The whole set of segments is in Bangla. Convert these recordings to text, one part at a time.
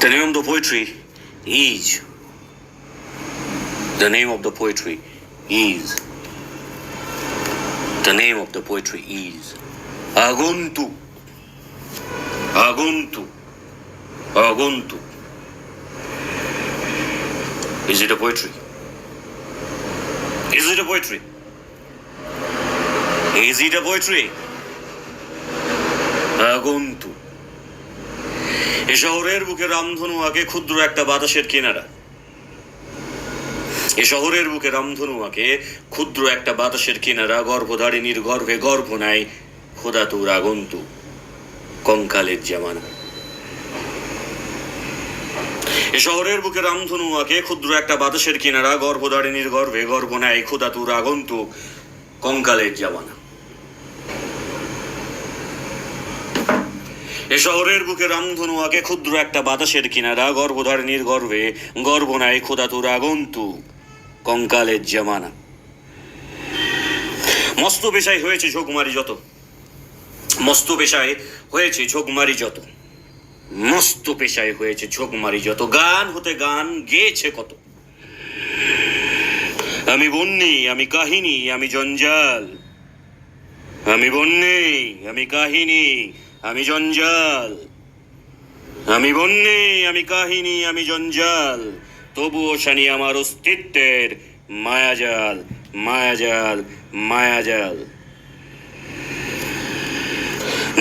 The name of the poetry is. The name of the poetry is. The name of the poetry is Aguntu. Aguntu. Aguntu. Is it a poetry? Is it a poetry? Is it a poetry? Aguntu. এ শহরের বুকে রামধনু আঁকে ক্ষুদ্র একটা বাতাসের কিনারা। এ শহরের বুকে রামধনু আঁকে ক্ষুদ্র একটা বাতাসের কিনারা। গর্ভধারিণীর গর্ভে গর্ভ নেয় খোদাতুর আগন্তু কঙ্কালের জামানা। এ শহরের বুকে রামধনু আঁকে ক্ষুদ্র একটা বাতাসের কিনারা। গর্ভধারিণীর গর্ভে গর্ভ নেয় খোদাতুর আগন্তু কঙ্কালের জামানা। এ শহরের বুকে রামধনু আঁকে ক্ষুদ্র একটা বাতাসের কিনারা। গর্ভধারিণীর গর্ভে গর্ভ নেয় খোদাতুর আগন্তু কঙ্কালের জামানা। মস্ত পেশায় হয়েছে ঝোঁকমারি যত, মস্ত পেশায় হয়েছে ঝোঁকমারি যত, মস্ত পেশায় হয়েছে ঝোঁকমারি যত। গান হতে গান গেয়েছে কত। আমি বন্যি, আমি কাহিনী, আমি জঞ্জাল। আমি বন্যি, আমি কাহিনী, আমি জঞ্জাল। আমি বন্যি, আমি কাহিনী, আমি জঞ্জাল। তবুও শানি আমার অস্তিত্বের মায়াজাল, মায়াজাল, মায়াজাল।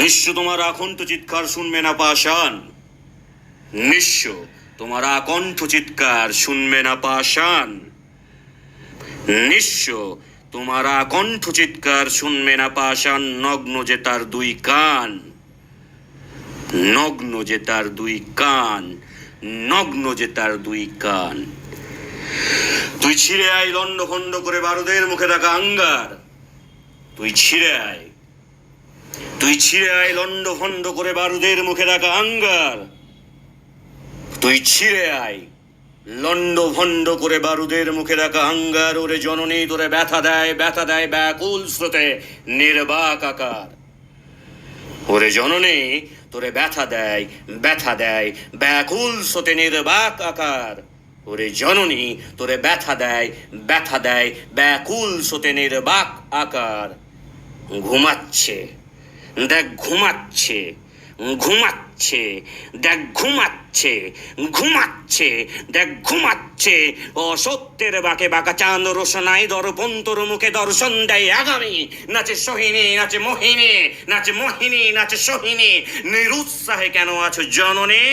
নিঃস্ব তোমার আকণ্ঠ চিৎকার শুনবে না পাষাণ। নিঃস্ব তোমার আকণ্ঠ চিৎকার শুনবে না পাষাণ। নিঃস্ব তোমার আকণ্ঠ চিৎকার শুনবে না পাষাণ। নগ্ন যে তার দুই কান, নগ্ন যে তার দুই কান, নগ্ন যে তার দুই কান। তুই ছিঁড়ে আয় লন্ড খন্ড করে বারুদের মুখে থাকা আঙ্গার। তুই ছিঁড়ে আয়, তুই ছিঁড়ে আয় লন্ড খন্ড করে বারুদের মুখে থাকা আঙ্গার। তুই ছিঁড়ে আয় লন্ড ভন্ড করে বারুদের মুখে রাখা আঙ্গার। ওরে জননী তোরে ব্যথা দেয়, ব্যথা দেয় ব্যাকুল স্রোতে নির্বাক আকার। ওরে জননী তোরে ব্যথা দেয়, ব্যথা দেয় ব্যাকুল স্রোতে নির্বাক আকার। ওরে জননী তোরে ব্যথা দেয়, ব্যথা দেয় ব্যাকুল স্রোতে নির্বাক আকার। ঘুমাচ্ছে দেখ, ঘুমাচ্ছে, ঘুমাচ্ছে দেখ, ঘুমাচ্ছে, ঘুমাচ্ছে দেখ, ঘুমাচ্ছে। অসত্যের বাঁকে বাঁকা চাঁদ রোশনাই দর্পণ তোর মুখে দর্শন দেয় আগামী। নাচে সোহিনী, নাচে মোহিনী, নাচে মোহিনী, নাচে সোহিনী। নিরুৎসাহে কেন আছো জননী?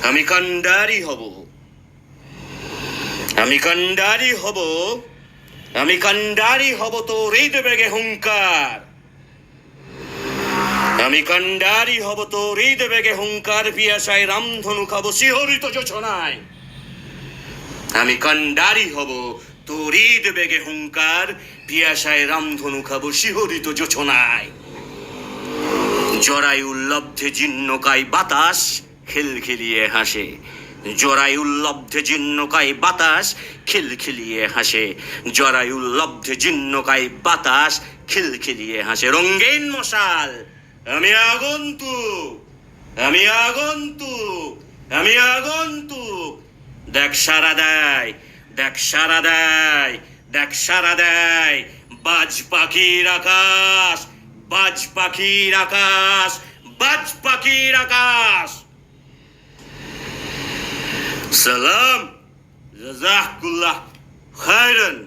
আমি কান্ডারি হব, আমি কান্ডারি হব, আমি কান্ডারি হব তোর হৃদবেগে হুঙ্কার। আমি কান্ডারি হব তোর হৃদবেগে হুঙ্কার। পিয়াসায় রামধনু খাবো শিহরিত যোছনায়। আমি কান্ডারি হব তোর হৃদবেগে হুঙ্কার। পিয়াসায় রামধনু খাবো শিহরিত যোছনায়। জরায়ুল্লব্ধে জীর্ণকায় বাতাস খিলখিলিয়ে হাসে। জরায়ুল্লব্ধে জীর্ণকায় বাতাস খিলখিলিয়ে হাসে। জরায়ুল্লব্ধে জীর্ণকায় বাতাস খিলখিলিয়ে হাসে। রঙ্গিন মশাল আমি আগন্তুক, আমি আগন্তুক, আমি আগন্তুক। দেখ সারা দেয়, দেখ সারা দেয়, দেখ সারা দেয় বাজ পাখির আকাশ, বাজ পাখির আকাশ, বাজ পাখির আকাশ। সালাম, জাযাকুল্লাহ খায়রান।